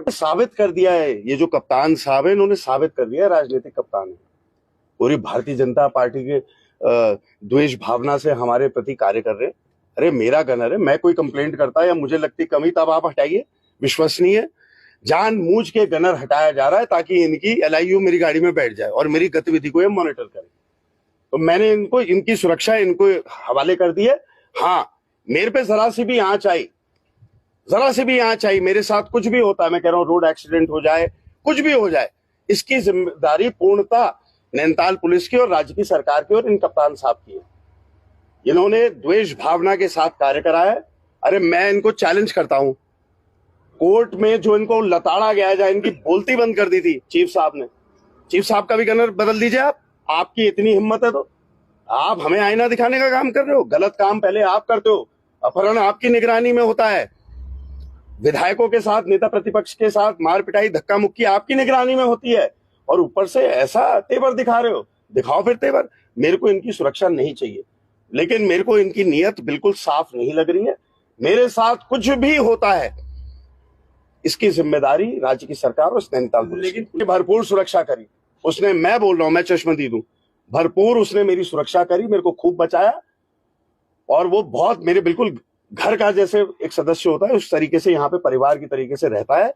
साबित कर दिया है, ये जो कप्तान साहब है इन्होंने साबित कर दिया है राजनीतिक कप्तान है। पूरी भारतीय जनता पार्टी के द्वेष भावना से हमारे प्रति कार्य कर रहे हैं। अरे मेरा गनर है, मैं कोई कंप्लेंट करता या मुझे लगती कमी तब आप हटाइए। विश्वसनीय जानबूझ के गनर हटाया जा रहा है ताकि इनकी LIU मेरी गाड़ी में बैठ जाए और मेरी गतिविधि को ये मॉनिटर करे। तो मैंने इनको इनकी सुरक्षा इनको हवाले कर दी है। हाँ, मेरे पे जरा सी भी आंच आई, मेरे साथ कुछ भी होता है, मैं कह रहा हूं रोड एक्सीडेंट हो जाए, कुछ भी हो जाए, इसकी जिम्मेदारी पूर्णतः नैनीताल पुलिस की और राज्य की सरकार की और इन कप्तान साहब की है। इन्होंने द्वेष भावना के साथ कार्य करा है। अरे मैं इनको चैलेंज करता हूं, कोर्ट में जो इनको लताड़ा गया है, इनकी बोलती बंद कर दी थी चीफ साहब ने। चीफ साहब का भी गनर बदल दीजिए आप, आपकी इतनी हिम्मत है तो। आप हमें आईना दिखाने का काम कर रहे हो, गलत काम पहले आप करते हो, अपहरण आपकी निगरानी में होता है, विधायकों के साथ, नेता प्रतिपक्ष के साथ मार पिटाई धक्का मुक्की आपकी निगरानी में होती है, और ऊपर से ऐसा तेवर दिखा रहे हो। दिखाओ फिर तेवर। मेरे को इनकी सुरक्षा नहीं चाहिए, लेकिन मेरे को इनकी नीयत बिल्कुल साफ नहीं लग रही है। मेरे साथ कुछ भी होता है इसकी जिम्मेदारी राज्य की सरकार और नैनीताल पुलिस, लेकिन भरपूर सुरक्षा करी उसने। मैं बोल रहा हूं, मैं चश्मदीद हूं, भरपूर उसने मेरी सुरक्षा करी, मेरे को खूब बचाया, और वो बहुत मेरे बिल्कुल घर का जैसे एक सदस्य होता है उस तरीके से यहाँ पे परिवार की तरीके से रहता है,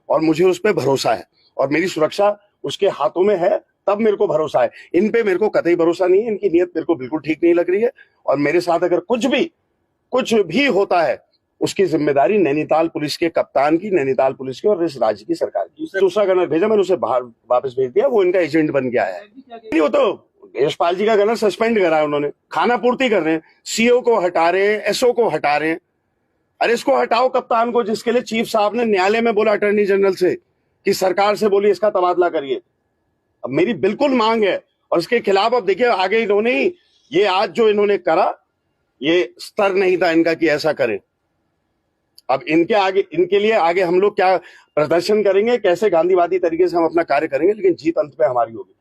और मुझे उस पर भरोसा है और मेरी सुरक्षा उसके हाथों में है, तब मेरे को भरोसा है। इन पे मेरे को कतई भरोसा नहीं है, इनकी नीयत मेरे को बिल्कुल ठीक नहीं लग रही है, और मेरे साथ अगर कुछ भी होता है उसकी जिम्मेदारी नैनीताल पुलिस के कप्तान की, नैनीताल पुलिस की और इस राज्य की सरकार की। दूसरा गनर भेजा, मैंने उसे बाहर वापस भेज दिया, वो इनका एजेंट बन के आया है। नहीं, वो तो यशपाल जी का गनर सस्पेंड करा है उन्होंने, खाना पूर्ति कर रहे हैं, CO को हटा रहे हैं, SO को हटा रहे हैं। अरे इसको हटाओ कप्तान को, जिसके लिए चीफ साहब ने न्यायालय में बोला अटॉर्नी जनरल से कि सरकार से बोलिए इसका तबादला करिए। अब मेरी बिल्कुल मांग है, और इसके खिलाफ अब देखिए आगे इन्होंने ये आज जो इन्होंने करा, ये स्तर नहीं था इनका कि ऐसा करें। अब इनके लिए आगे हम लोग क्या प्रदर्शन करेंगे, कैसे गांधीवादी तरीके से हम अपना कार्य करेंगे, लेकिन जीत अंत पे हमारी होगी।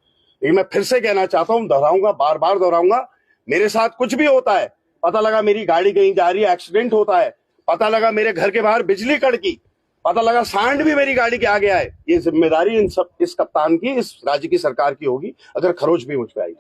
लेकिन मैं फिर से कहना चाहता हूं, दोहराऊंगा, बार बार दोहराऊंगा, मेरे साथ कुछ भी होता है, पता लगा मेरी गाड़ी कहीं जा रही है, एक्सीडेंट होता है, पता लगा मेरे घर के बाहर बिजली कड़की, पता लगा सांड भी मेरी गाड़ी के आगे आए, ये जिम्मेदारी इस कप्तान की, इस राज्य की सरकार की होगी, अगर खरोच भी मुझ पे आई।